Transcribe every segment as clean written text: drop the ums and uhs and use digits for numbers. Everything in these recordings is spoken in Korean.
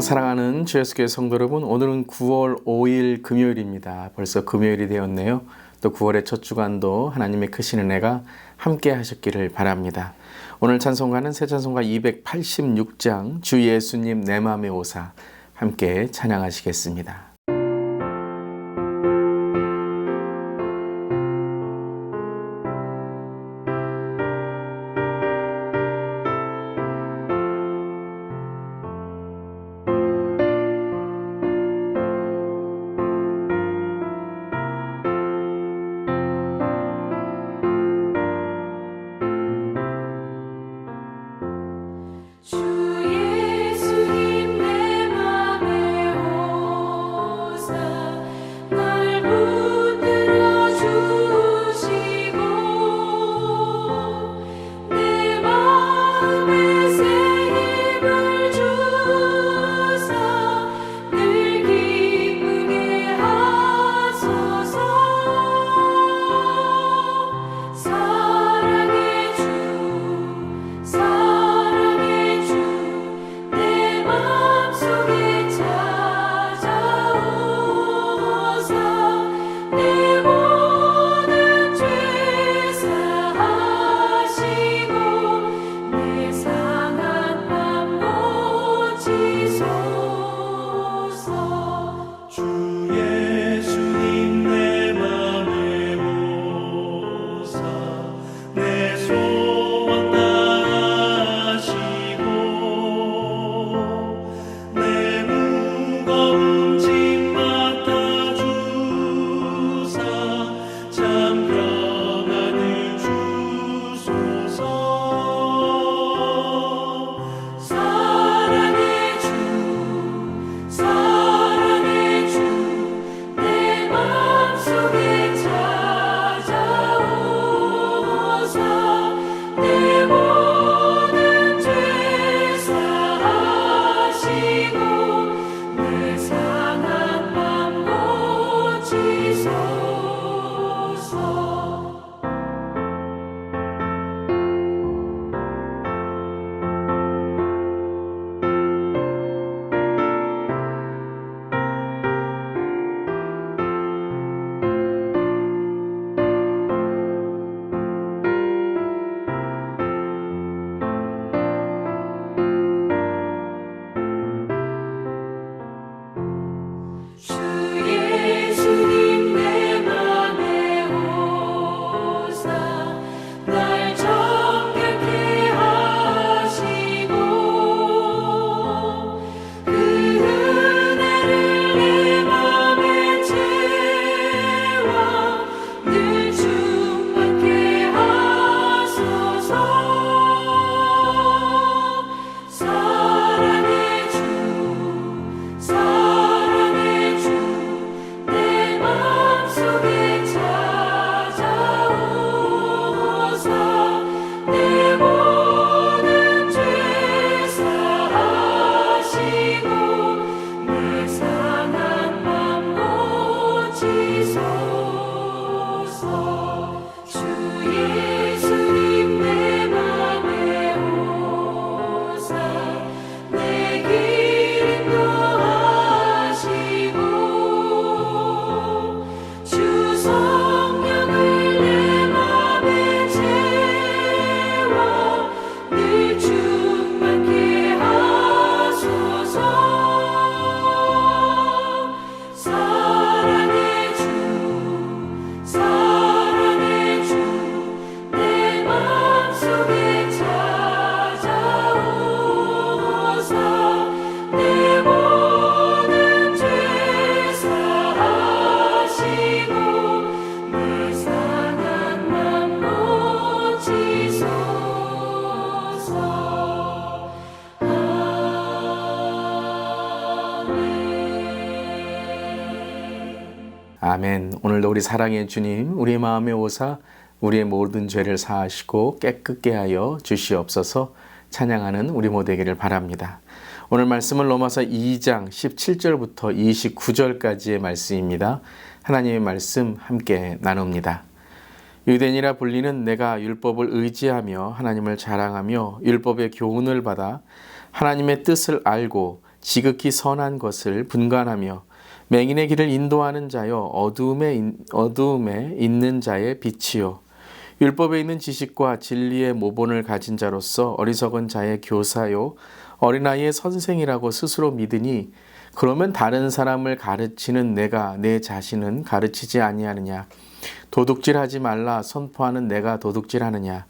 사랑하는 주 예수교회 성도 여러분, 오늘은 9월 5일 금요일입니다. 벌써 금요일이 되었네요. 또 9월의 첫 주간도 하나님의 크신 은혜가 함께 하셨기를 바랍니다. 오늘 찬송가는 새 찬송가 286장 주 예수님 내 맘에 오사 함께 찬양하시겠습니다. 아멘. 오늘도 우리 사랑의 주님, 우리의 마음에 오사 우리의 모든 죄를 사하시고 깨끗게 하여 주시옵소서 찬양하는 우리 모두 되기를 바랍니다. 오늘 말씀은 로마서 2장 17절부터 29절까지의 말씀입니다. 하나님의 말씀 함께 나눕니다. 유대인이라 불리는 내가 율법을 의지하며 하나님을 자랑하며 율법의 교훈을 받아 하나님의 뜻을 알고 지극히 선한 것을 분간하며 맹인의 길을 인도하는 자여 어두움에 있는 자의 빛이요 율법에 있는 지식과 진리의 모본을 가진 자로서 어리석은 자의 교사요 어린아이의 선생이라고 스스로 믿으니 그러면 다른 사람을 가르치는 내가 내 자신은 가르치지 아니하느냐? 도둑질하지 말라 선포하는 내가 도둑질하느냐?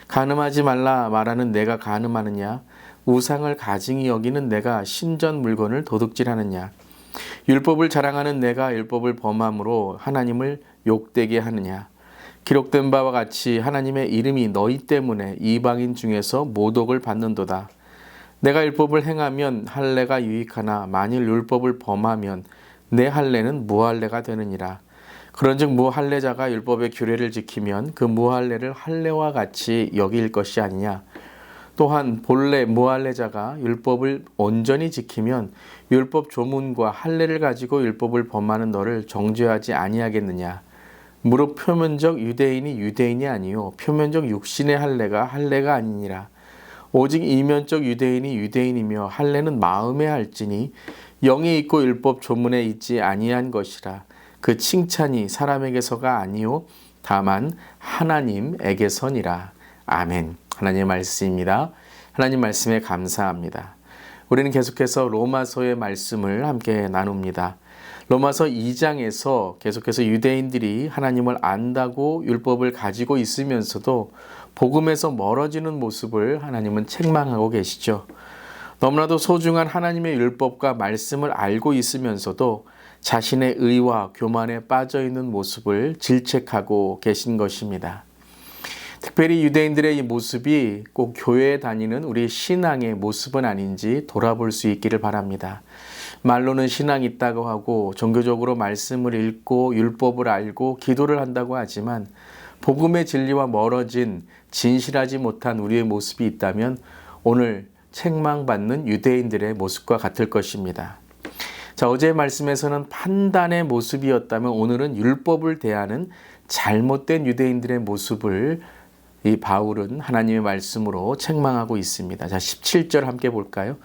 간음하지 말라 말하는 내가 간음하느냐? 우상을 가증히 여기는 내가 신전 물건을 도둑질하느냐? 율법을 자랑하는 내가 율법을 범함으로 하나님을 욕되게 하느냐? 기록된 바와 같이 하나님의 이름이 너희 때문에 이방인 중에서 모독을 받는도다. 내가 율법을 행하면 할례가 유익하나 만일 율법을 범하면 내 할례는 무할례가 되느니라. 그런즉 무할례자가 율법의 규례를 지키면 그 무할례를 할례와 같이 여길 것이 아니냐. 또한 본래 무할례자가 율법을 온전히 지키면 율법 조문과 할례를 가지고 율법을 범하는 너를 정죄하지 아니하겠느냐. 무릇 표면적 유대인이 유대인이 아니요 표면적 육신의 할례가 할례가 아니니라. 오직 이면적 유대인이 유대인이며 할례는 마음에 할지니 영에 있고 율법 조문에 있지 아니한 것이라. 그 칭찬이 사람에게서가 아니요 다만 하나님에게서니라. 아멘. 하나님의 말씀입니다. 하나님 말씀에 감사합니다. 우리는 계속해서 로마서의 말씀을 함께 나눕니다. 로마서 2장에서 계속해서 유대인들이 하나님을 안다고 율법을 가지고 있으면서도 복음에서 멀어지는 모습을 하나님은 책망하고 계시죠. 너무나도 소중한 하나님의 율법과 말씀을 알고 있으면서도 자신의 의와 교만에 빠져 있는 모습을 질책하고 계신 것입니다. 특별히 유대인들의 이 모습이 꼭 교회에 다니는 우리 신앙의 모습은 아닌지 돌아볼 수 있기를 바랍니다. 말로는 신앙이 있다고 하고 종교적으로 말씀을 읽고 율법을 알고 기도를 한다고 하지만 복음의 진리와 멀어진 진실하지 못한 우리의 모습이 있다면 오늘 책망받는 유대인들의 모습과 같을 것입니다. 자, 어제의 말씀에서는 판단의 모습이었다면 오늘은 율법을 대하는 잘못된 유대인들의 모습을 이 바울은 하나님의 말씀으로 책망하고 있습니다. 자, 17절 함께 볼까요?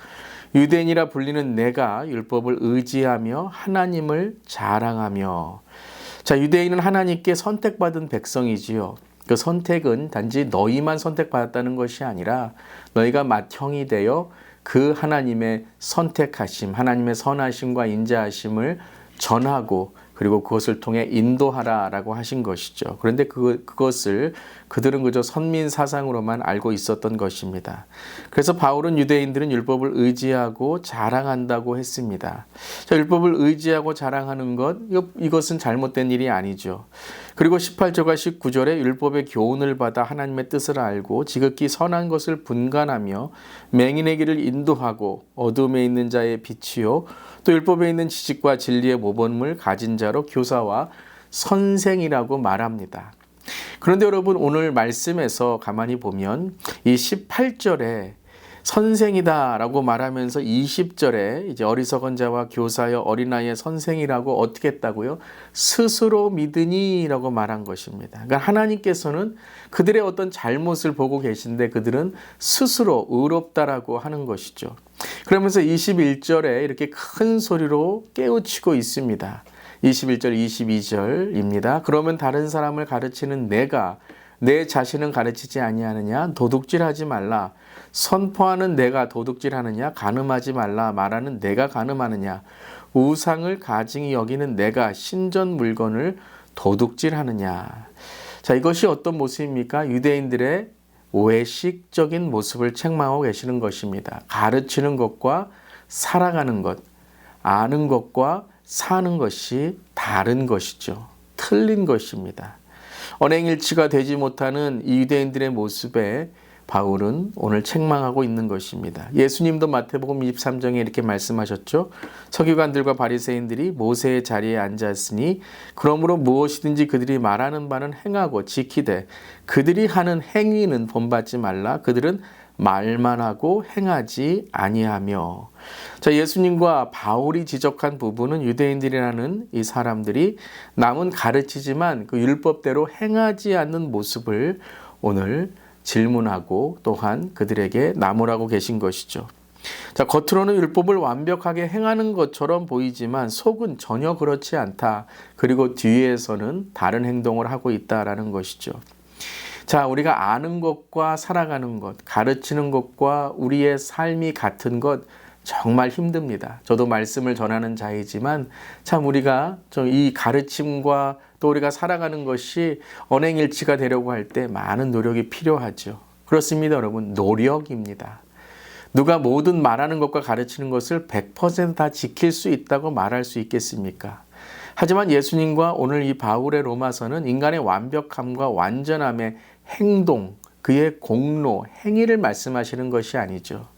유대인이라 불리는 내가 율법을 의지하며 하나님을 자랑하며. 자, 유대인은 하나님께 선택받은 백성이지요. 그 선택은 단지 너희만 선택받았다는 것이 아니라 너희가 맏형이 되어 그 하나님의 선택하심, 하나님의 선하심과 인자하심을 전하고 그리고 그것을 통해 인도하라라고 하신 것이죠. 그런데 그것을 그들은 그저 선민 사상으로만 알고 있었던 것입니다. 그래서 바울은 유대인들은 율법을 의지하고 자랑한다고 했습니다. 자, 율법을 의지하고 자랑하는 이것은 잘못된 일이 아니죠. 그리고 18절과 19절에 율법의 교훈을 받아 하나님의 뜻을 알고 지극히 선한 것을 분간하며 맹인의 길을 인도하고 어둠에 있는 자의 빛이요 또 율법에 있는 지식과 진리의 모범을 가진 자로 교사와 선생이라고 말합니다. 그런데 여러분 오늘 말씀에서 가만히 보면 이 18절에 선생이다 라고 말하면서 20절에 이제 어리석은 자와 교사여 어린아이의 선생이라고 어떻게 했다고요? 스스로 믿으니 라고 말한 것입니다. 그러니까 하나님께서는 그들의 어떤 잘못을 보고 계신데 그들은 스스로 의롭다라고 하는 것이죠. 그러면서 21절에 이렇게 큰 소리로 깨우치고 있습니다. 21절, 22절입니다. 그러면 다른 사람을 가르치는 내가 내 자신은 가르치지 아니하느냐? 도둑질하지 말라. 선포하는 내가 도둑질하느냐? 간음하지 말라. 말하는 내가 간음하느냐? 우상을 가증히 여기는 내가 신전 물건을 도둑질하느냐? 자, 이것이 어떤 모습입니까? 유대인들의 외식적인 모습을 책망하고 계시는 것입니다. 가르치는 것과 살아가는 것, 아는 것과 사는 것이 다른 것이죠. 틀린 것입니다. 언행일치가 되지 못하는 이 유대인들의 모습에 바울은 오늘 책망하고 있는 것입니다. 예수님도 마태복음 23장에 이렇게 말씀하셨죠. 서기관들과 바리새인들이 모세의 자리에 앉았으니 그러므로 무엇이든지 그들이 말하는 바는 행하고 지키되 그들이 하는 행위는 본받지 말라. 그들은 말만 하고 행하지 아니하며. 자, 예수님과 바울이 지적한 부분은 유대인들이라는 이 사람들이 남은 가르치지만 그 율법대로 행하지 않는 모습을 오늘 질문하고 또한 그들에게 나무라고 계신 것이죠. 자, 겉으로는 율법을 완벽하게 행하는 것처럼 보이지만 속은 전혀 그렇지 않다. 그리고 뒤에서는 다른 행동을 하고 있다라는 것이죠. 자, 우리가 아는 것과 살아가는 것, 가르치는 것과 우리의 삶이 같은 것 정말 힘듭니다. 저도 말씀을 전하는 자이지만 참 우리가 이 가르침과 또 우리가 살아가는 것이 언행일치가 되려고 할 때 많은 노력이 필요하죠. 그렇습니다, 여러분. 노력입니다. 누가 모든 말하는 것과 가르치는 것을 100% 다 지킬 수 있다고 말할 수 있겠습니까? 하지만 예수님과 오늘 이 바울의 로마서는 인간의 완벽함과 완전함의 행동, 그의 공로, 행위를 말씀하시는 것이 아니죠.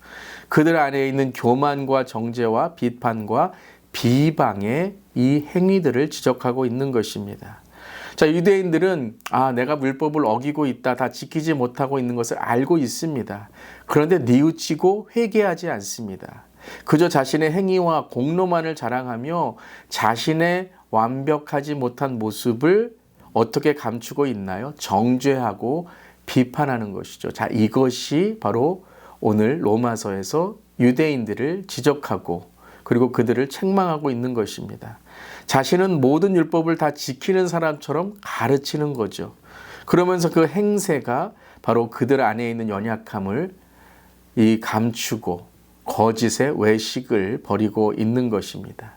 그들 안에 있는 교만과 정죄와 비판과 비방의 이 행위들을 지적하고 있는 것입니다. 자, 유대인들은 내가 율법을 어기고 있다, 다 지키지 못하고 있는 것을 알고 있습니다. 그런데 뉘우치고 회개하지 않습니다. 그저 자신의 행위와 공로만을 자랑하며 자신의 완벽하지 못한 모습을 어떻게 감추고 있나요? 정죄하고 비판하는 것이죠. 자, 이것이 바로 오늘 로마서에서 유대인들을 지적하고 그리고 그들을 책망하고 있는 것입니다. 자신은 모든 율법을 다 지키는 사람처럼 가르치는 거죠. 그러면서 그 행세가 바로 그들 안에 있는 연약함을 감추고 거짓의 외식을 벌이고 있는 것입니다.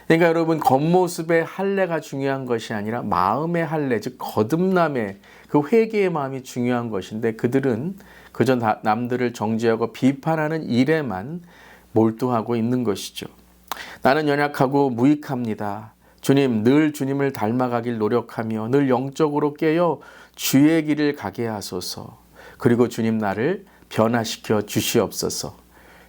그러니까 여러분, 겉모습의 할례가 중요한 것이 아니라 마음의 할례, 즉 거듭남의 그 회개의 마음이 중요한 것인데 그들은 그저 남들을 정죄하고 비판하는 일에만 몰두하고 있는 것이죠. 나는 연약하고 무익합니다. 주님, 늘 주님을 닮아가길 노력하며 늘 영적으로 깨어 주의 길을 가게 하소서. 그리고 주님, 나를 변화시켜 주시옵소서.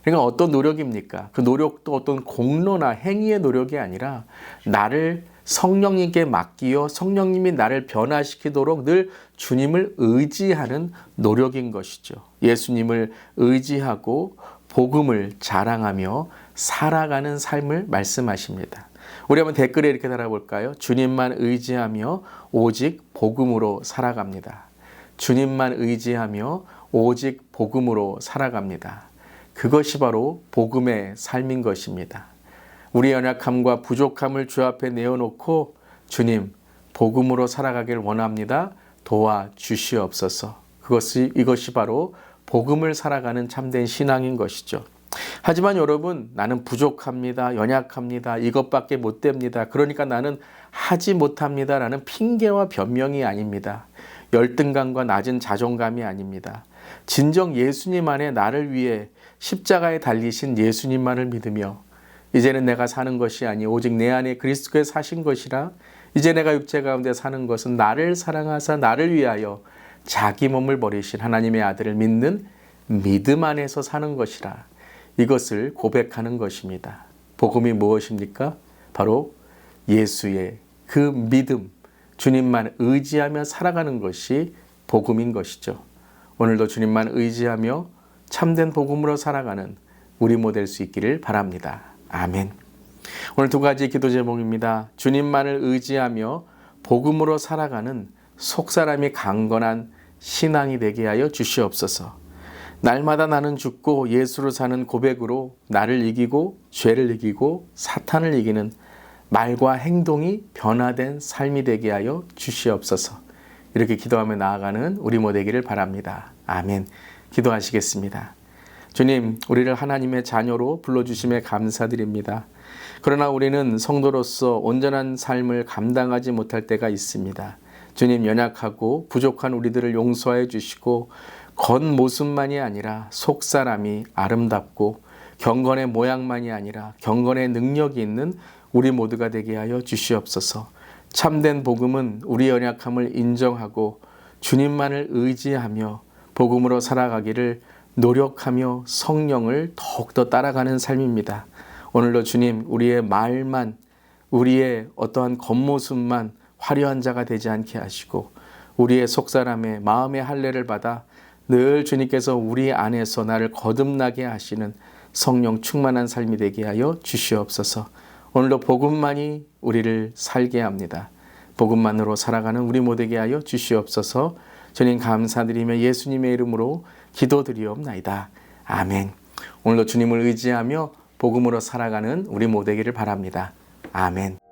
그러니까 어떤 노력입니까? 그 노력도 어떤 공로나 행위의 노력이 아니라 나를 성령님께 맡기어 성령님이 나를 변화시키도록 늘 주님을 의지하는 노력인 것이죠. 예수님을 의지하고 복음을 자랑하며 살아가는 삶을 말씀하십니다. 우리 한번 댓글에 이렇게 달아볼까요? 주님만 의지하며 오직 복음으로 살아갑니다. 주님만 의지하며 오직 복음으로 살아갑니다. 그것이 바로 복음의 삶인 것입니다. 우리 연약함과 부족함을 주 앞에 내어놓고 주님, 복음으로 살아가길 원합니다. 도와주시옵소서. 이것이 바로 복음을 살아가는 참된 신앙인 것이죠. 하지만 여러분, 나는 부족합니다. 연약합니다. 이것밖에 못 됩니다. 그러니까 나는 하지 못합니다. 라는 핑계와 변명이 아닙니다. 열등감과 낮은 자존감이 아닙니다. 진정 예수님 안에 나를 위해 십자가에 달리신 예수님만을 믿으며 이제는 내가 사는 것이 아니 오직 내 안에 그리스도께서 사신 것이라 이제 내가 육체 가운데 사는 것은 나를 사랑하사 나를 위하여 자기 몸을 버리신 하나님의 아들을 믿는 믿음 안에서 사는 것이라 이것을 고백하는 것입니다. 복음이 무엇입니까? 바로 예수의 그 믿음, 주님만 의지하며 살아가는 것이 복음인 것이죠. 오늘도 주님만 의지하며 참된 복음으로 살아가는 우리 모델 수 있기를 바랍니다. 아멘. 오늘 두 가지 기도 제목입니다. 주님만을 의지하며 복음으로 살아가는 속사람이 강건한 신앙이 되게 하여 주시옵소서. 날마다 나는 죽고 예수로 사는 고백으로 나를 이기고 죄를 이기고 사탄을 이기는 말과 행동이 변화된 삶이 되게 하여 주시옵소서. 이렇게 기도하며 나아가는 우리 모두 되기를 바랍니다. 아멘. 기도하시겠습니다. 주님, 우리를 하나님의 자녀로 불러주심에 감사드립니다. 그러나 우리는 성도로서 온전한 삶을 감당하지 못할 때가 있습니다. 주님, 연약하고 부족한 우리들을 용서해 주시고 겉모습만이 아니라 속사람이 아름답고 경건의 모양만이 아니라 경건의 능력이 있는 우리 모두가 되게 하여 주시옵소서. 참된 복음은 우리 연약함을 인정하고 주님만을 의지하며 복음으로 살아가기를 노력하며 성령을 더욱더 따라가는 삶입니다. 오늘도 주님, 우리의 말만, 우리의 어떠한 겉모습만 화려한 자가 되지 않게 하시고 우리의 속사람의 마음의 할례를 받아 늘 주님께서 우리 안에서 나를 거듭나게 하시는 성령 충만한 삶이 되게 하여 주시옵소서. 오늘도 복음만이 우리를 살게 합니다. 복음만으로 살아가는 우리 모두 되게 하여 주시옵소서. 주님 감사드리며 예수님의 이름으로 기도드리옵나이다. 아멘. 오늘도 주님을 의지하며 복음으로 살아가는 우리 모두 되기를 바랍니다. 아멘.